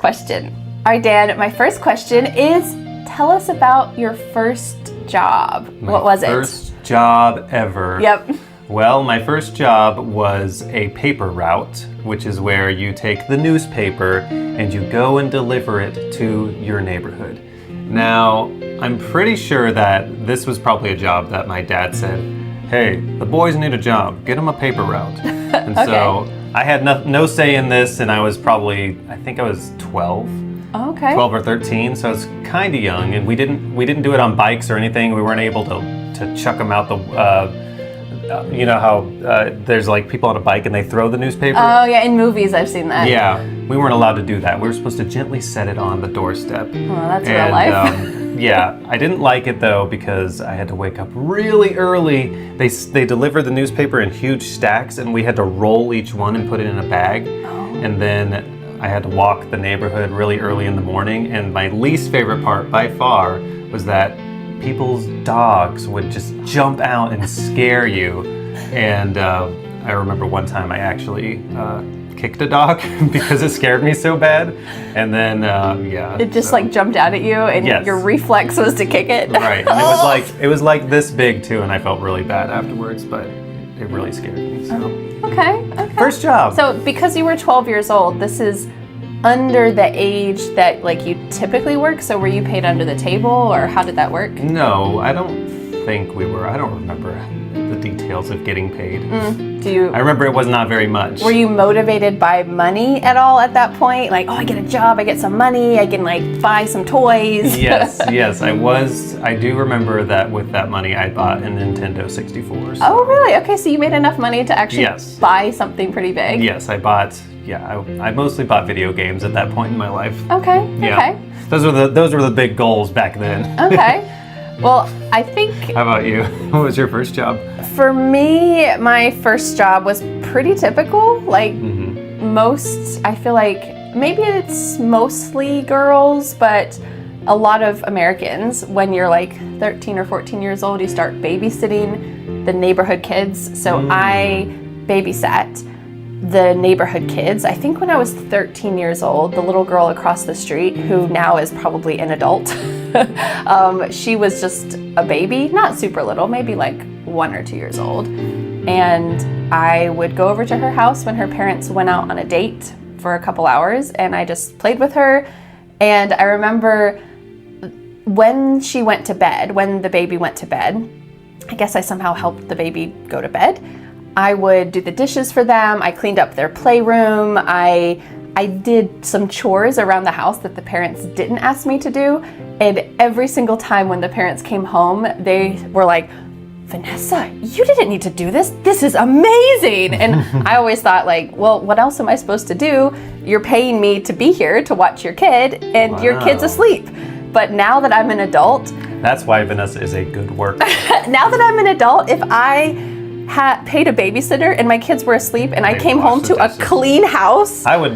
Question. All right, Dan, my first question is, tell us about your first job. What was it? First job ever. Yep. Well, my first job was a paper route, which is where you take the newspaper and you go and deliver it to your neighborhood. Now, I'm pretty sure that this was probably a job that my dad said, hey, the boys need a job, get them a paper route. And Okay. so I had no say in this, and I was probably, I think I was 12. Okay. 12 or 13, so I was kind of young, and we didn't do it on bikes or anything. We weren't able to chuck them out the, you know how there's like people on a bike and they throw the newspaper? Oh yeah, in movies I've seen that. Yeah, we weren't allowed to do that. We were supposed to gently set it on the doorstep. Oh, that's real life. Yeah, I didn't like it though because I had to wake up really early. They delivered the newspaper in huge stacks, and we had to roll each one and put it in a bag. And then I had to walk the neighborhood really early in the morning. And my least favorite part by far was that people's dogs would just jump out and scare you. And I remember one time I actually kicked a dog because it scared me so bad. And then, yeah. It just like jumped out at you, and Yes. your reflex was to kick it. Right, and it was like this big too, and I felt really bad afterwards, but it really scared me. So Okay. first job. So because you were 12 years old, this is under the age that like you typically work. So were you paid under the table, or how did that work? No, I don't think we were. I don't remember the details of getting paid. I remember it was not very much. Were you motivated by money at all at that point? Like, oh, I get a job, I get some money, I can like buy some toys. Yes, I was. I do remember that with that money I bought a Nintendo 64. So. Oh, really? Okay, so you made enough money to actually Yes. buy something pretty big. Yes, I bought. Yeah, I mostly bought video games at that point in my life. Okay. Yeah. Okay. Those were the big goals back then. Okay. Well, I think How about you? What was your first job? for me, my first job was pretty typical. Like most, I feel like maybe it's mostly girls, but a lot of Americans, when you're like 13 or 14 years old, you start babysitting the neighborhood kids. So I babysat the neighborhood kids. I think when I was 13 years old, the little girl across the street, who now is probably an adult, she was just a baby, not super little, maybe like 1 or 2 years old. And I would go over to her house when her parents went out on a date for a couple hours, and I just played with her. And I remember when she went to bed, when the baby went to bed, I guess I somehow helped the baby go to bed. I would do the dishes for them. I cleaned up their playroom. I did some chores around the house that the parents didn't ask me to do. And every single time when the parents came home, they were like, Vanessa, you didn't need to do this. This is amazing. And I always thought like, well, what else am I supposed to do? You're paying me to be here to watch your kid, and your kid's asleep. But now that I'm an adult. That's why Vanessa is a good worker. Now that I'm an adult, if I had paid a babysitter and my kids were asleep and I came home to a clean house, I would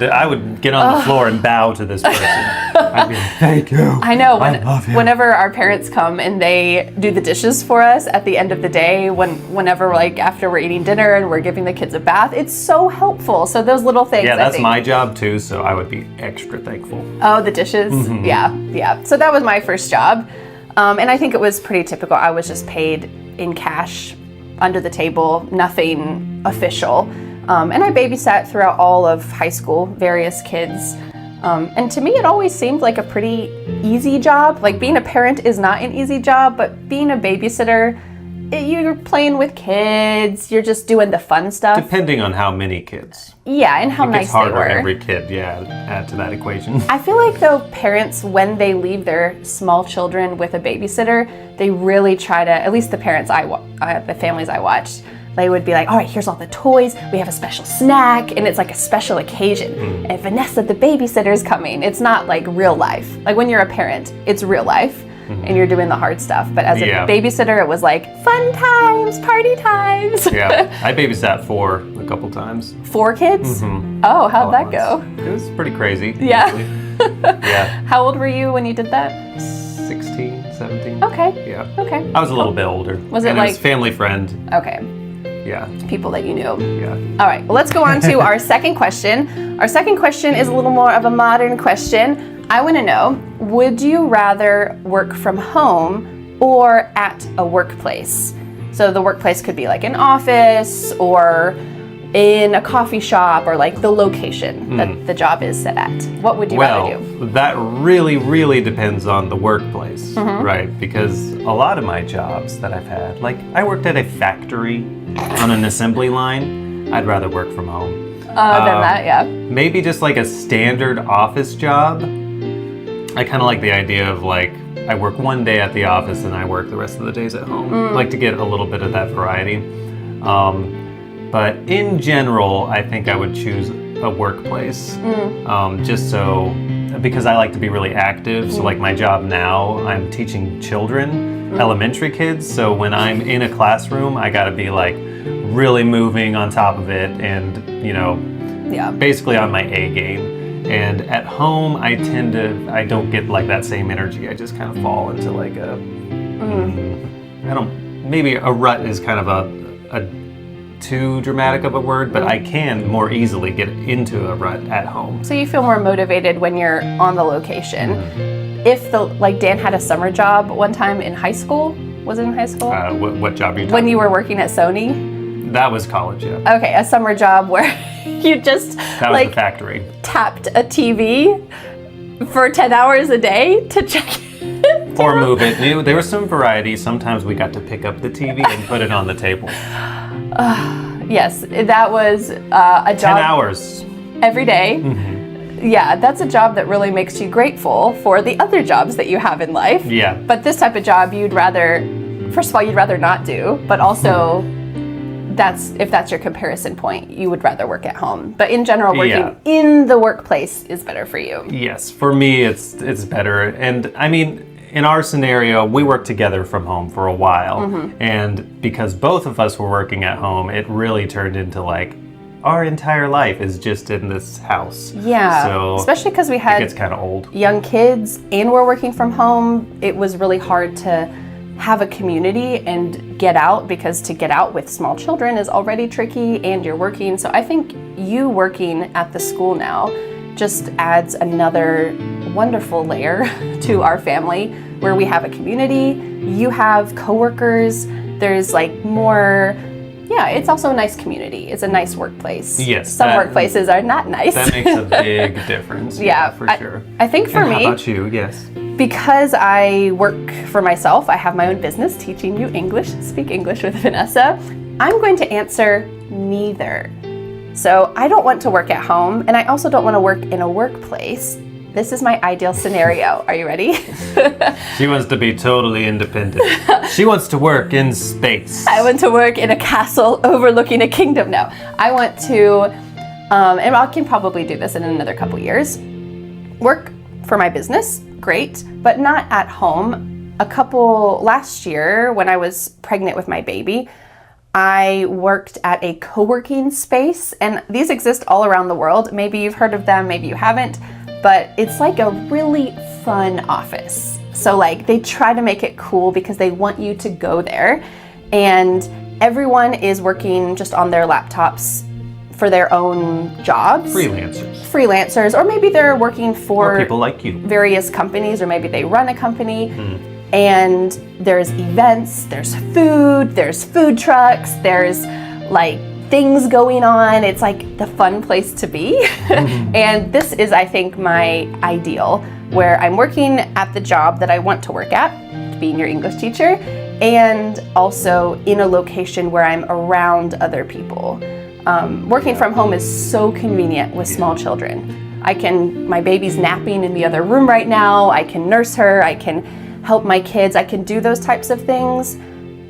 get on the floor and bow to this person. I'd be like, thank you. I know. I love you. Whenever our parents come and they do the dishes for us at the end of the day, whenever like after we're eating dinner and we're giving the kids a bath, it's so helpful. So those little things. Yeah, I that's think. my job too, so I would be extra thankful. Oh, the dishes? Yeah. So that was my first job. And I think it was pretty typical. I was just paid in cash, under the table, nothing official. And I babysat throughout all of high school, various kids. And to me, it always seemed like a pretty easy job. Like being a parent is not an easy job, but being a babysitter, you're playing with kids, you're just doing the fun stuff. Depending on how many kids. Yeah, and how nice It's harder they were. every kid, add to that equation. I feel like though parents, when they leave their small children with a babysitter, they really try to, at least the parents the families I watched, they would be like, all right, here's all the toys, we have a special snack, and it's like a special occasion. And Vanessa, the babysitter's coming. It's not like real life. Like when you're a parent, it's real life. And you're doing the hard stuff. But as a babysitter, it was like fun times, party times. Yeah, I babysat 4 a couple times. 4 kids? Oh, how'd that go? It was pretty crazy. Yeah. Yeah. How old were you when you did that? 16, 17. Okay. Yeah. Okay. I was a little bit older. Was it and like- it was family friend. Okay. Yeah. People that you knew. Yeah. All right, well, let's go on to our second question. Our second question is a little more of a modern question. I want to know, would you rather work from home or at a workplace? So the workplace could be like an office or in a coffee shop or like the location that the job is set at. What would you rather do? Well, that really, really depends on the workplace, right? Because a lot of my jobs that I've had, like I worked at a factory on an assembly line, I'd rather work from home. Than that, yeah. Maybe just like a standard office job. I kind of like the idea of like, I work one day at the office and I work the rest of the days at home. Like to get a little bit of that variety. But in general, I think I would choose a workplace, just so, because I like to be really active. So like my job now, I'm teaching children, elementary kids. So when I'm in a classroom, I gotta be like really moving on top of it and, basically on my A game. And at home, I don't get like that same energy. I just kind of fall into like maybe a rut is kind of a too dramatic of a word, but I can more easily get into a rut at home. So you feel more motivated when you're on the location. If Dan had a summer job one time in high school. Was it in high school? What job are you talking When you were working at Sony? That was college, yeah. Okay, a summer job where you just that was the factory. Tapped a TV for 10 hours a day to check it. Or move it. There was some variety. Sometimes we got to pick up the TV and put it on the table. Yes, that was a job. 10 hours. Every day. Yeah, that's a job that really makes you grateful for the other jobs that you have in life. Yeah. But this type of job you'd rather not do, but also if that's your comparison point, you would rather work at home. But in general, working in the workplace is better for you. Yes, for me it's better. And I mean, in our scenario, we worked together from home for a while. And because both of us were working at home, it really turned into like our entire life is just in this house. Yeah, so especially because we had it gets kind of old. Young kids and we're working from home. It was really hard to have a community and get out, because to get out with small children is already tricky and you're working. So I think you working at the school now just adds another wonderful layer to our family, where we have a community, you have coworkers, there's like more, it's also a nice community. It's a nice workplace. Yes. Some workplaces are not nice. That makes a big difference. For sure. I think for me, how about you? Yes. Because I work for myself, I have my own business teaching you English, Speak English with Vanessa, I'm going to answer neither. So I don't want to work at home, and I also don't want to work in a workplace. This is my ideal scenario. Are you ready? She wants to be totally independent. She wants to work in space. I want to work in a castle overlooking a kingdom. No, I want to, and I can probably do this in another couple years, work for my business, great, but not at home. Last year when I was pregnant with my baby, I worked at a co-working space, and these exist all around the world. Maybe you've heard of them, maybe you haven't, but it's like a really fun office. So like they try to make it cool because they want you to go there, and everyone is working just on their laptops for their own jobs. Freelancers, or maybe they're working for people like you. Various companies, or maybe they run a company. And there's events, there's food trucks, there's like things going on. It's like the fun place to be. And this is, I think, my ideal, where I'm working at the job that I want to work at, being your English teacher, and also in a location where I'm around other people. Working from home is so convenient with small children. My baby's napping in the other room right now. I can nurse her, I can help my kids, I can do those types of things.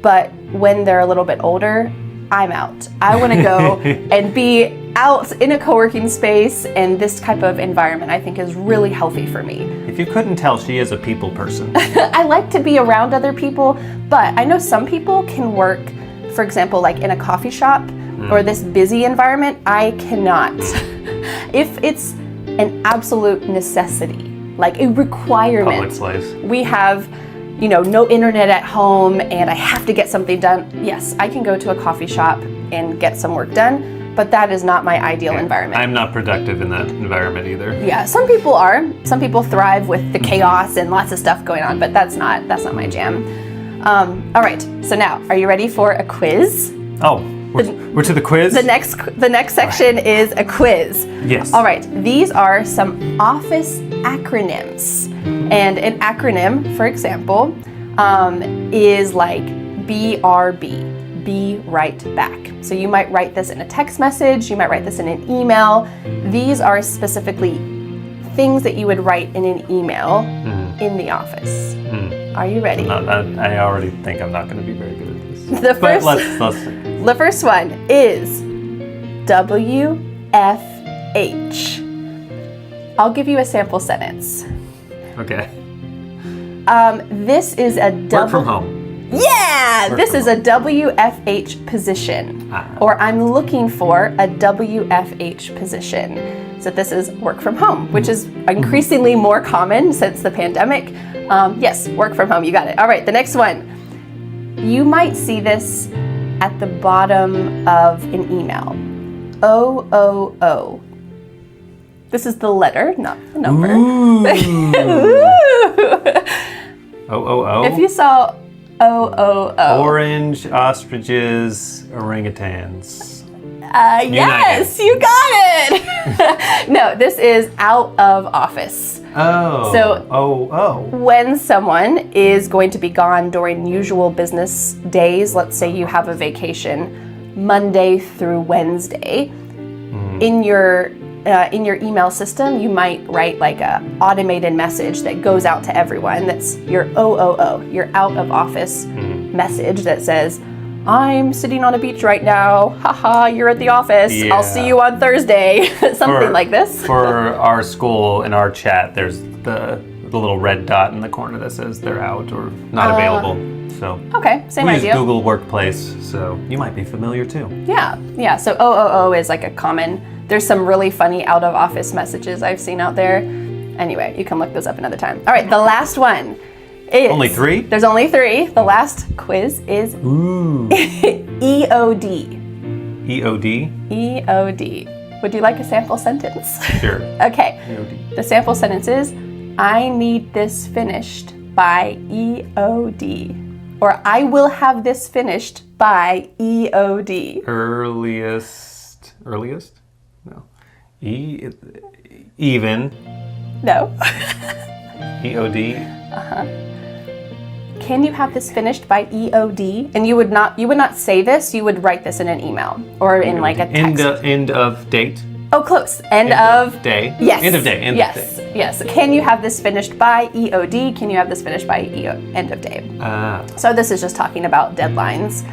But when they're a little bit older, I'm out. I want to go and be out in a co-working space, and this type of environment I think is really healthy for me. If you couldn't tell, she is a people person. I like to be around other people, but I know some people can work, for example, like in a coffee shop or this busy environment. I cannot. If it's an absolute necessity, like a requirement. Public place. We have, no internet at home and I have to get something done. Yes, I can go to a coffee shop and get some work done, but that is not my ideal environment. I'm not productive in that environment either. Yeah, some people are. Some people thrive with the chaos and lots of stuff going on, but that's not my jam. All right, so now, are you ready for a quiz? Oh, we're to the quiz? The next section is a quiz. Yes. All right, these are some office acronyms. And an acronym, for example, is like BRB, be right back. So you might write this in a text message, you might write this in an email. These are specifically things that you would write in an email in the office. Are you ready? I already think I'm not going to be very good at this. Let's see. The first one is WFH. I'll give you a sample sentence. Okay. This is a Work from home. Yeah! This is a WFH position. Or I'm looking for a WFH position. So this is work from home, which is increasingly more common since the pandemic. Yes, work from home, you got it. All right, the next one. You might see this at the bottom of an email. OOO. This is the letter, not the number. Ooh. OOO? If you saw OOO. Orange, ostriches, orangutans. Yes, you got it. No, this is out of office. Oh. So when someone is going to be gone during usual business days, let's say you have a vacation Monday through Wednesday, in your email system, you might write like a automated message that goes out to everyone. That's your OOO, your out of office message that says, I'm sitting on a beach right now. Haha, you're at the office. Yeah. I'll see you on Thursday. Something like this. For our school, in our chat, there's the little red dot in the corner that says they're out or not available. So okay, same idea. We use Google Workplace, so you might be familiar too. Yeah. So OOO is like a common. There's some really funny out of office messages I've seen out there. Anyway, you can look those up another time. All right, the last one is... Only 3? There's only 3. The last quiz is EOD. EOD? EOD. Would you like a sample sentence? Sure. Okay. EOD. The sample sentence is, I need this finished by EOD. Or I will have this finished by EOD. Earliest? No. Even. No. EOD. Can you have this finished by EOD? And you would not say this, you would write this in an email or in like a text. End of date. Oh, close. End of day. Yes. End of day. Yes. Can you have this finished by EOD? Can you have this finished by end of day? So this is just talking about deadlines.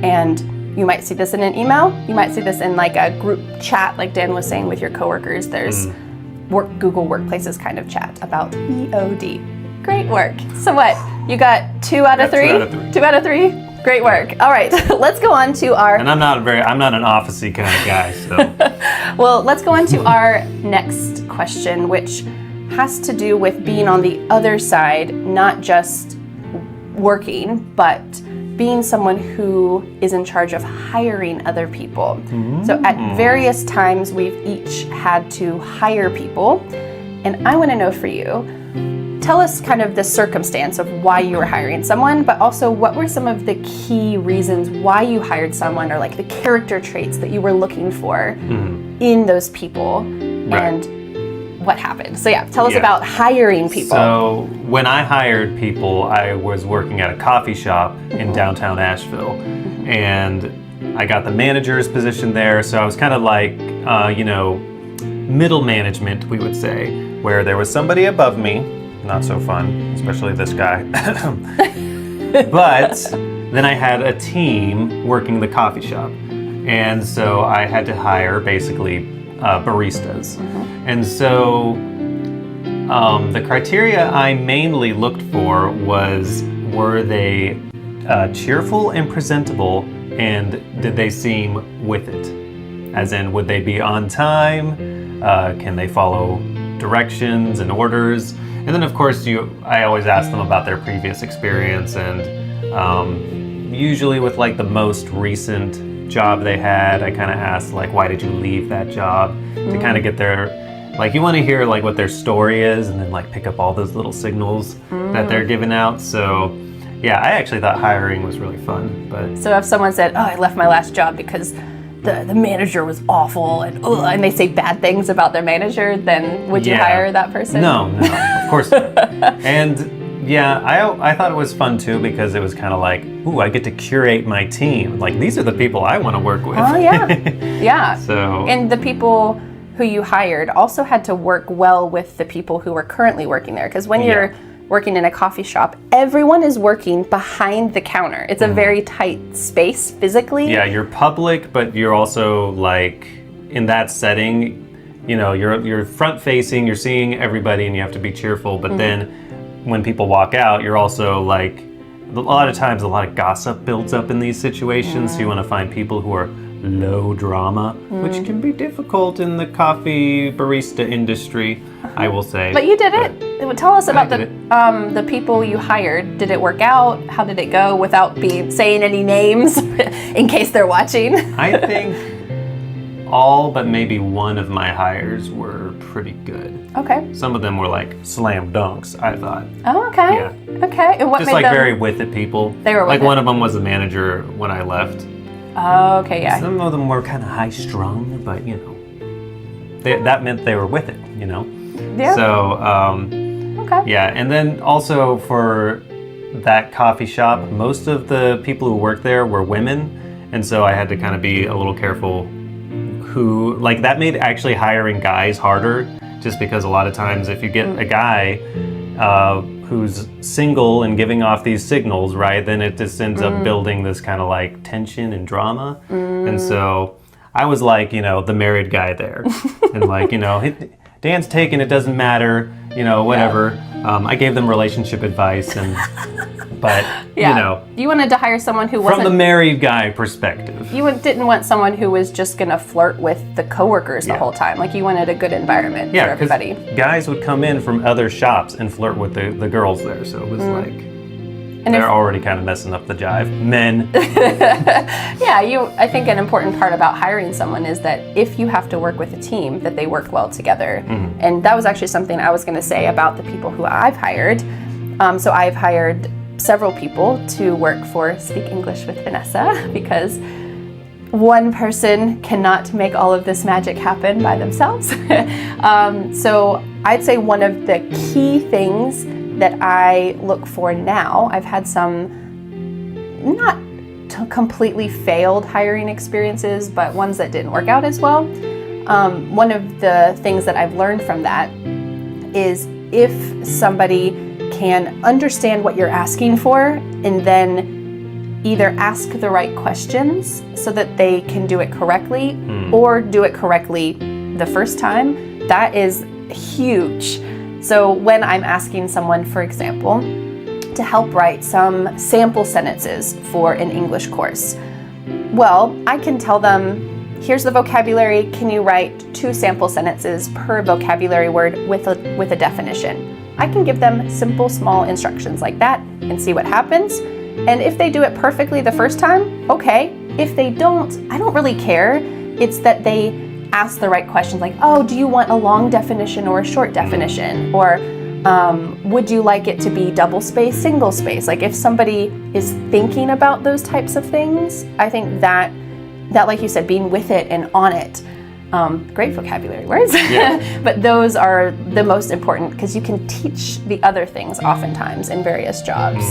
And you might see this in an email. You might see this in like a group chat, like Dan was saying, with your coworkers. There's Google Workplaces kind of chat about EOD. Great work. So what? You got 2 out of 3? 2 out of 3? Great work. All right, let's go on to our... And I'm not an office-y kind of guy, so... Well, let's go on to our next question, which has to do with being on the other side, not just working, but being someone who is in charge of hiring other people. So at various times, we've each had to hire people. And I want to know for you, tell us kind of the circumstance of why you were hiring someone, but also what were some of the key reasons why you hired someone, or like the character traits that you were looking for in those people, and what happened. So tell us about hiring people. So when I hired people, I was working at a coffee shop in downtown Asheville, and I got the manager's position there. So I was kind of like, middle management, we would say, where there was somebody above me. Not so fun, especially this guy. But then I had a team working the coffee shop. And so I had to hire basically baristas. And so the criteria I mainly looked for was, were they cheerful and presentable, and did they seem with it? As in, would they be on time? Can they follow directions and orders? And then of course I always ask them about their previous experience, and usually with like the most recent job they had, I kind of ask like, why did you leave that job? To kind of get their, like, you want to hear like what their story is, and then like pick up all those little signals that they're giving out. So yeah, I actually thought hiring was really fun. But so if someone said, oh, I left my last job because the manager was awful, and they say bad things about their manager, then would you hire that person? No, of course not. And yeah, I thought it was fun too, because it was kind of like, ooh, I get to curate my team. Like, these are the people I want to work with. Oh yeah, yeah. So, and the people who you hired also had to work well with the people who were currently working there, because when you're working in a coffee shop, everyone is working behind the counter. It's a very tight space physically. Yeah, you're public, but you're also like, in that setting, you know, you're front facing, you're seeing everybody, and you have to be cheerful. But then when people walk out, you're also like, a lot of times a lot of gossip builds up in these situations. So you want to find people who are low drama, which can be difficult in the coffee barista industry, I will say. But you did it. Tell us about the people you hired. Did it work out? How did it go, without saying any names in case they're watching? I think all but maybe one of my hires were pretty good. Okay. Some of them were like slam dunks, I thought. Oh, okay. Yeah. Okay. And what Just made like them... very with it people. They were with like it. One of them was a manager when I left. Oh, okay, yeah. Some of them were kind of high strung, but you know, that meant they were with it, you know? Yeah. So, okay. yeah. And then also for that coffee shop, most of the people who worked there were women. And so I had to kind of be a little careful like, that made actually hiring guys harder, just because a lot of times if you get a guy who's single and giving off these signals, right, then it just ends up building this kind of like tension and drama. And so I was like, you know, the married guy there. And like, you know, Dan's taken, it doesn't matter, you know, whatever. Yeah. I gave them relationship advice, but you know. You wanted to hire someone who wasn't... From the married guy perspective. You didn't want someone who was just going to flirt with the coworkers the whole time. Like, you wanted a good environment for everybody. Guys would come in from other shops and flirt with the girls there, so it was like, and they're already kind of messing up the jive. Men. Yeah, I think an important part about hiring someone is that if you have to work with a team, that they work well together. And that was actually something I was going to say about the people who I've hired. So I've hired several people to work for Speak English with Vanessa, because one person cannot make all of this magic happen by themselves. So I'd say one of the key things that I look for now, I've had some not completely failed hiring experiences, but ones that didn't work out as well. One of the things that I've learned from that is if somebody can understand what you're asking for, and then either ask the right questions so that they can do it correctly, or do it correctly the first time, that is huge. So when I'm asking someone, for example, to help write some sample sentences for an English course, well, I can tell them, here's the vocabulary, can you write 2 sample sentences per vocabulary word with a definition? I can give them simple, small instructions like that and see what happens. And if they do it perfectly the first time, okay. If they don't, I don't really care. It's that they ask the right questions, like, oh, do you want a long definition or a short definition? Or would you like it to be double space, single space? Like, if somebody is thinking about those types of things, I think that like you said, being with it and on it, great vocabulary words, but those are the most important, because you can teach the other things oftentimes in various jobs.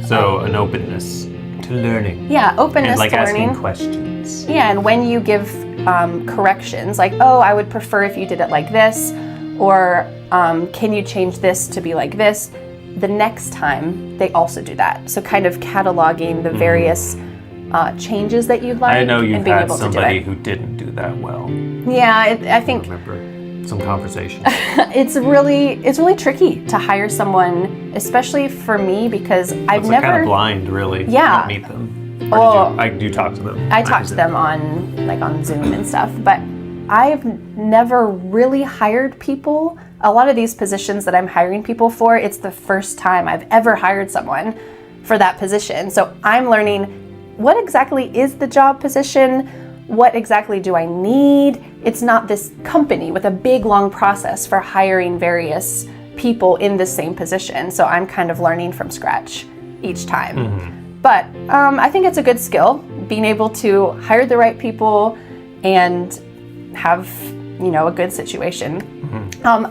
So an openness to learning. Yeah, openness and like to learning. Asking questions. Yeah, and when you give corrections, like, oh, I would prefer if you did it like this, or can you change this to be like this? The next time they also do that. So kind of cataloging the various changes that you'd like. I know you've and being had able somebody to do it. who didn't do that well. Yeah, I think I remember some conversation. it's really tricky to hire someone, especially for me, because I've It's never kind of blind, really. Yeah. You don't meet them. Or did you talk to them? I talk to them on Zoom and stuff, but I've never really hired people a lot of these positions that I'm hiring people for, it's the first time I've ever hired someone for that position. So I'm learning what exactly is the job position, what exactly do I need. It's not this company with a big long process for hiring various people in the same position. So I'm kind of learning from scratch each time. But I think it's a good skill, being able to hire the right people and have, a good situation.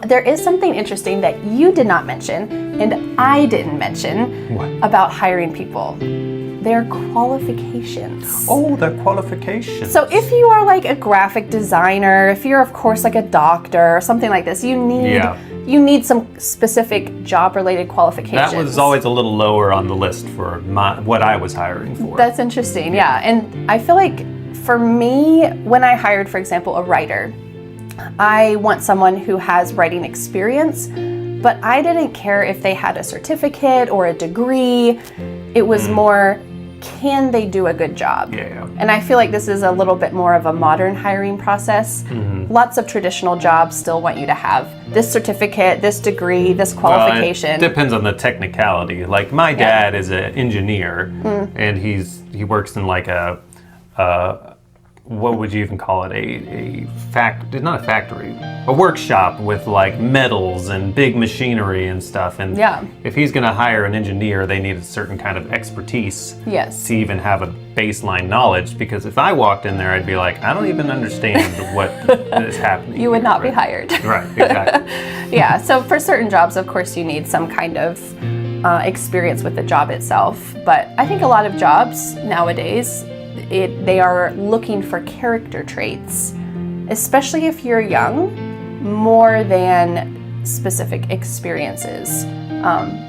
There is something interesting that you did not mention and I didn't mention about hiring people. Their qualifications. Oh, their qualifications. So if you are like a graphic designer, if you're of course like a doctor or something like this, you need some specific job-related qualifications. That was always a little lower on the list for what I was hiring for. That's interesting, yeah. And I feel like for me, when I hired, for example, a writer, I want someone who has writing experience, but I didn't care if they had a certificate or a degree. It was more, can they do a good job? Yeah. And I feel like this is a little bit more of a modern hiring process. Lots of traditional jobs still want you to have this certificate, this degree, this qualification. Well, it depends on the technicality. Like my dad is an engineer, and he works in like a what would you even call it? Not a factory, a workshop with like metals and big machinery and stuff. And if he's going to hire an engineer, they need a certain kind of expertise to even have a baseline knowledge. Because if I walked in there, I'd be like, I don't even understand what is happening. You would not be hired. Right, exactly. Yeah, so for certain jobs, of course, you need some kind of experience with the job itself. But I think a lot of jobs nowadays, they are looking for character traits, especially if you're young, more than specific experiences.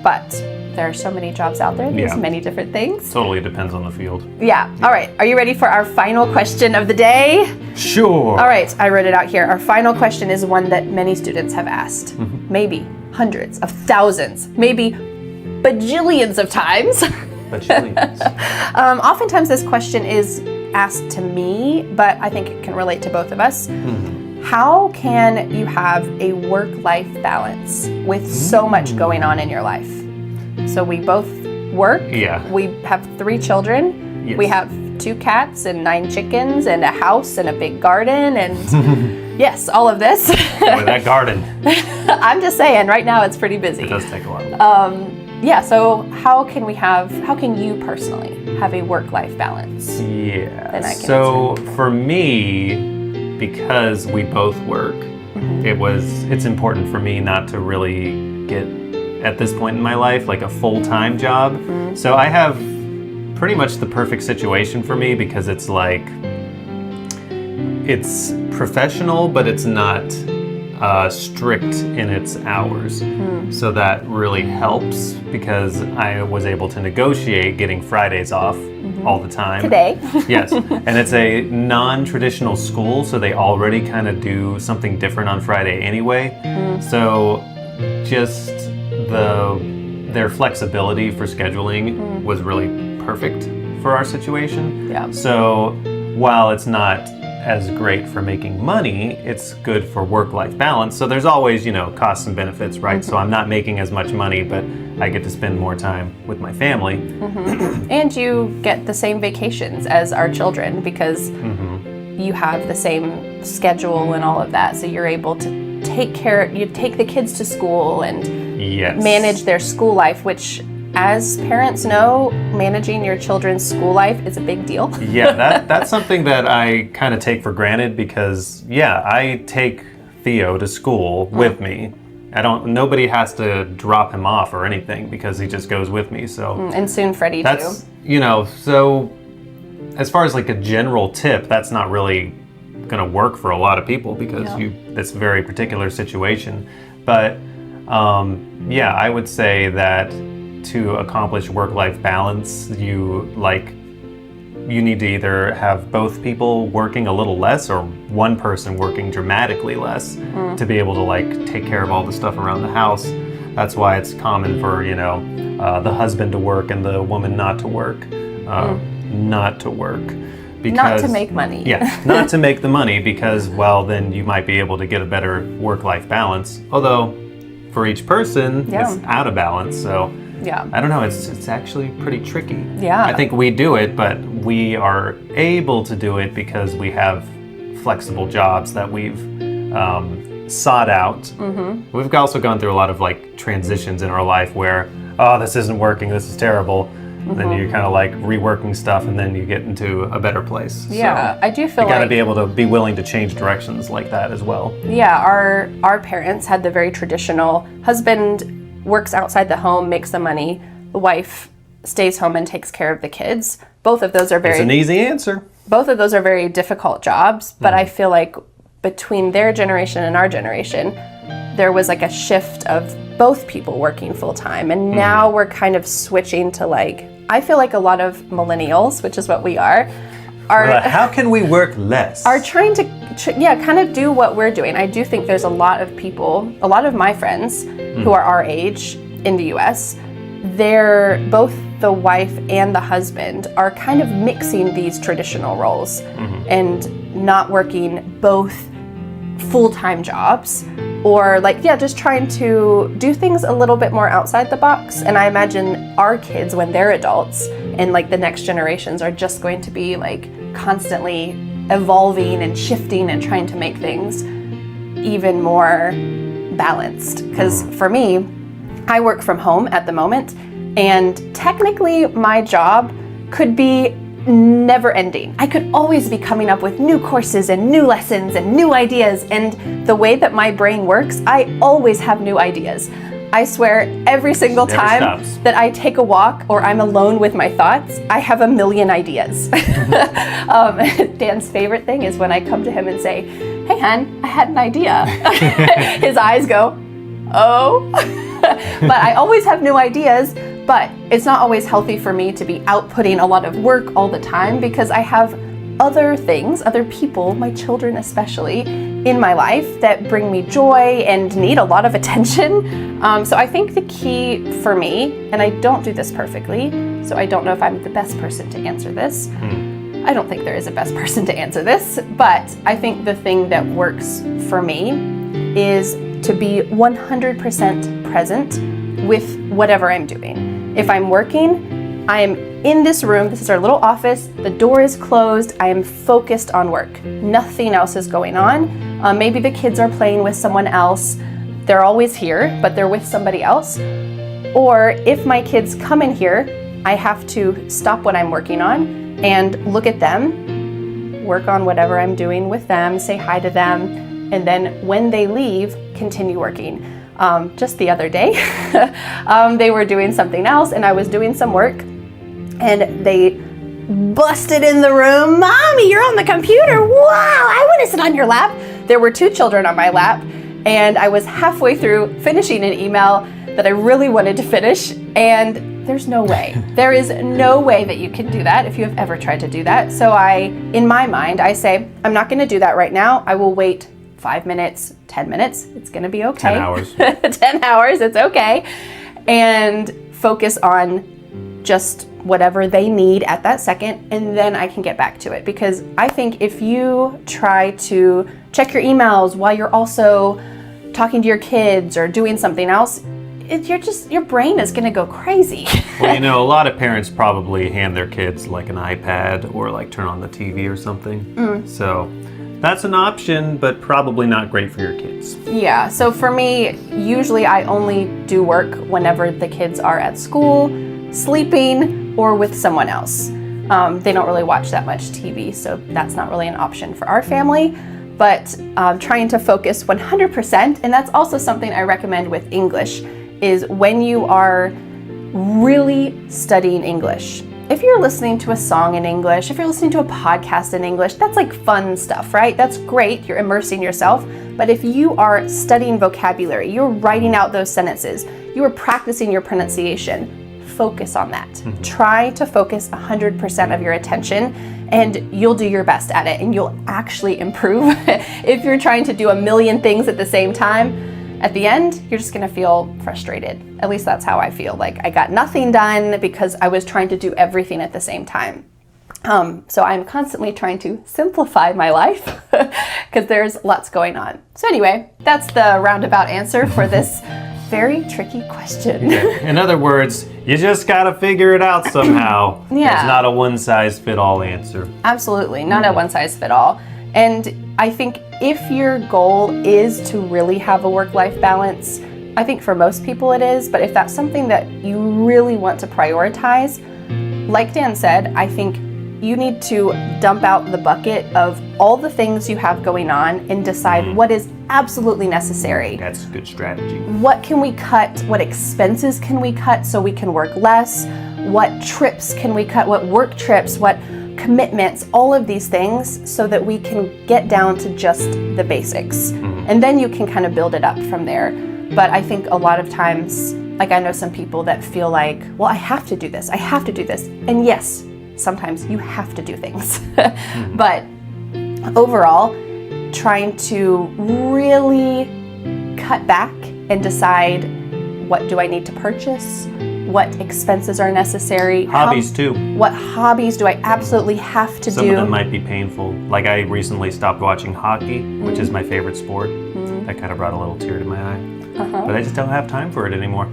But there are so many jobs out there. There's many different things. Totally depends on the field. Yeah. All right. Are you ready for our final question of the day? Sure. All right. I wrote it out here. Our final question is one that many students have asked, maybe hundreds of thousands, maybe bajillions of times. Oftentimes this question is asked to me, but I think it can relate to both of us. How can you have a work-life balance with so much going on in your life? So we both work. We have 3 children. We have 2 cats and 9 chickens and a house and a big garden and yes, all of this. Boy, that garden. I'm just saying, right now it's pretty busy. It does take a while. So how can you personally have a work-life balance? So for me, because we both work, it's important for me not to really get, at this point in my life, like a full-time job. So I have pretty much the perfect situation for me because it's like, it's professional, but it's not strict in its hours. So that really helps because I was able to negotiate getting Fridays off all the time. Today. Yes. And it's a non-traditional school, so they already kind of do something different on Friday anyway. So just their flexibility for scheduling was really perfect for our situation. So while it's not as great for making money, it's good for work-life balance. So there's always, costs and benefits, right? So I'm not making as much money, but I get to spend more time with my family. And you get the same vacations as our children because you have the same schedule and all of that. So you're able to you take the kids to school and manage their school life, which, as parents know, managing your children's school life is a big deal. That's something that I kind of take for granted because, I take Theo to school with me. Nobody has to drop him off or anything because he just goes with me. So and soon Freddie too. So as far as like a general tip, that's not really going to work for a lot of people because that's a very particular situation. But I would say that to accomplish work-life balance, you need to either have both people working a little less or one person working dramatically less to be able to take care of all the stuff around the house. That's why it's common for the husband to work and the woman not to work. Not to make money. Yeah, not to make the money because, well, then you might be able to get a better work-life balance. Although, for each person, it's out of balance. So, I don't know. It's actually pretty tricky. Yeah. I think we do it, but we are able to do it because we have flexible jobs that we've sought out. Mm-hmm. We've also gone through a lot of like transitions in our life where, oh, this isn't working, this is terrible. And then you're kind of like reworking stuff, and then you get into a better place. Yeah, so I do feel you got to be able to be willing to change directions like that as well. Yeah, our parents had the very traditional husband works outside the home, makes the money, the wife stays home and takes care of the kids. Both of those are very... It's an easy answer. Both of those are very difficult jobs, but I feel like between their generation and our generation, there was like a shift of both people working full time. And now we're kind of switching to like, I feel like a lot of millennials, which is what we are how can we work less? Are trying to, kind of do what we're doing. I do think there's a lot of people, a lot of my friends who are our age in the US, they're both the wife and the husband are kind of mixing these traditional roles and not working both full-time jobs or like, just trying to do things a little bit more outside the box. And I imagine our kids, when they're adults and like the next generations are just going to be like constantly evolving and shifting and trying to make things even more balanced. Because for me, I work from home at the moment, and technically my job could be never ending. I could always be coming up with new courses and new lessons and new ideas, and the way that my brain works, I always have new ideas. I swear every single time that I take a walk or I'm alone with my thoughts, I have a million ideas. Dan's favorite thing is when I come to him and say, "Hey, hon, I had an idea." His eyes go, "Oh." But I always have new ideas, but it's not always healthy for me to be outputting a lot of work all the time because I have other things, other people, my children especially, in my life that bring me joy and need a lot of attention. So I think the key for me, and I don't do this perfectly, so I don't know if I'm the best person to answer this. I don't think there is a best person to answer this, but I think the thing that works for me is to be 100% present with whatever I'm doing. If I'm working, I am in this room, this is our little office, the door is closed, I am focused on work. Nothing else is going on. Maybe the kids are playing with someone else. They're always here, but they're with somebody else. Or if my kids come in here, I have to stop what I'm working on and look at them, work on whatever I'm doing with them, say hi to them, and then when they leave, continue working. Just the other day, they were doing something else and I was doing some work and they busted in the room. "Mommy, you're on the computer. Wow, I want to sit on your lap." There were 2 children on my lap and I was halfway through finishing an email that I really wanted to finish, and there's no way. There is no way that you can do that if you have ever tried to do that. So in my mind, I say, I'm not going to do that right now. I will wait 5 minutes, 10 minutes, it's gonna be okay. 10 hours. 10 hours, it's okay. And focus on just whatever they need at that second, and then I can get back to it. Because I think if you try to check your emails while you're also talking to your kids or doing something else, your brain is gonna go crazy. Well, a lot of parents probably hand their kids like an iPad or like turn on the TV or something. So that's an option, but probably not great for your kids. Yeah, so for me, usually I only do work whenever the kids are at school, sleeping, or with someone else. They don't really watch that much TV, so that's not really an option for our family. But trying to focus 100%, and that's also something I recommend with English, is when you are really studying English. If you're listening to a song in English, if you're listening to a podcast in English, that's like fun stuff, right? That's great, you're immersing yourself. But if you are studying vocabulary, you're writing out those sentences, you are practicing your pronunciation, focus on that. Try to focus 100% of your attention, and you'll do your best at it, and you'll actually improve. If you're trying to do a million things at the same time, at the end, you're just gonna feel frustrated. At least that's how I feel. Like I got nothing done because I was trying to do everything at the same time. So I'm constantly trying to simplify my life because there's lots going on. So anyway, that's the roundabout answer for this very tricky question. In other words, you just gotta figure it out somehow. Yeah. It's not a one-size-fit-all answer. Absolutely, not a one-size-fit-all. And I think if your goal is to really have a work-life balance, I think for most people it is, but if that's something that you really want to prioritize, like Dan said, I think you need to dump out the bucket of all the things you have going on and decide what is absolutely necessary. That's a good strategy. What can we cut? What expenses can we cut so we can work less? What trips can we cut? What work trips? What commitments? All of these things so that we can get down to just the basics. And then you can kind of build it up from there. But I think a lot of times, like I know some people that feel like, well, I have to do this. I have to do this. And yes, sometimes you have to do things. But overall, trying to really cut back and decide, what do I need to purchase? What expenses are necessary? Hobbies too. What hobbies do I absolutely have to do? Some of them might be painful. Like I recently stopped watching hockey, which is my favorite sport. That kind of brought a little tear to my eye. But I just don't have time for it anymore.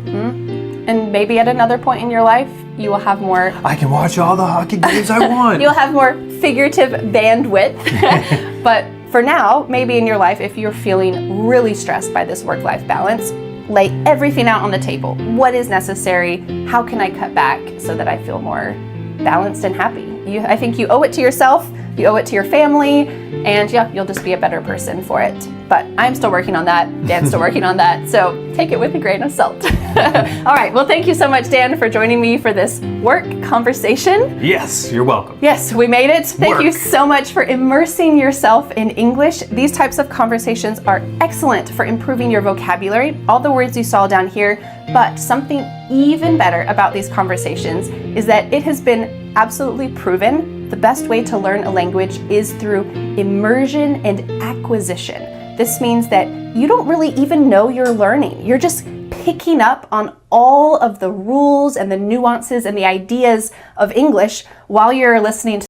And maybe at another point in your life, you will have more... I can watch all the hockey games I want. You'll have more figurative bandwidth. But for now, maybe in your life, if you're feeling really stressed by this work-life balance, lay everything out on the table. What is necessary? How can I cut back so that I feel more balanced and happy? I think you owe it to yourself, you owe it to your family, and yeah, you'll just be a better person for it. But I'm still working on that. Dan's still working on that. So take it with a grain of salt. All right. Well, thank you so much, Dan, for joining me for this work conversation. Yes, you're welcome. Yes, we made it. Thank you so much for immersing yourself in English. These types of conversations are excellent for improving your vocabulary, all the words you saw down here. But something even better about these conversations is that it has been absolutely proven the best way to learn a language is through immersion and acquisition. This means that you don't really even know you're learning. You're just picking up on all of the rules and the nuances and the ideas of English while you're listening to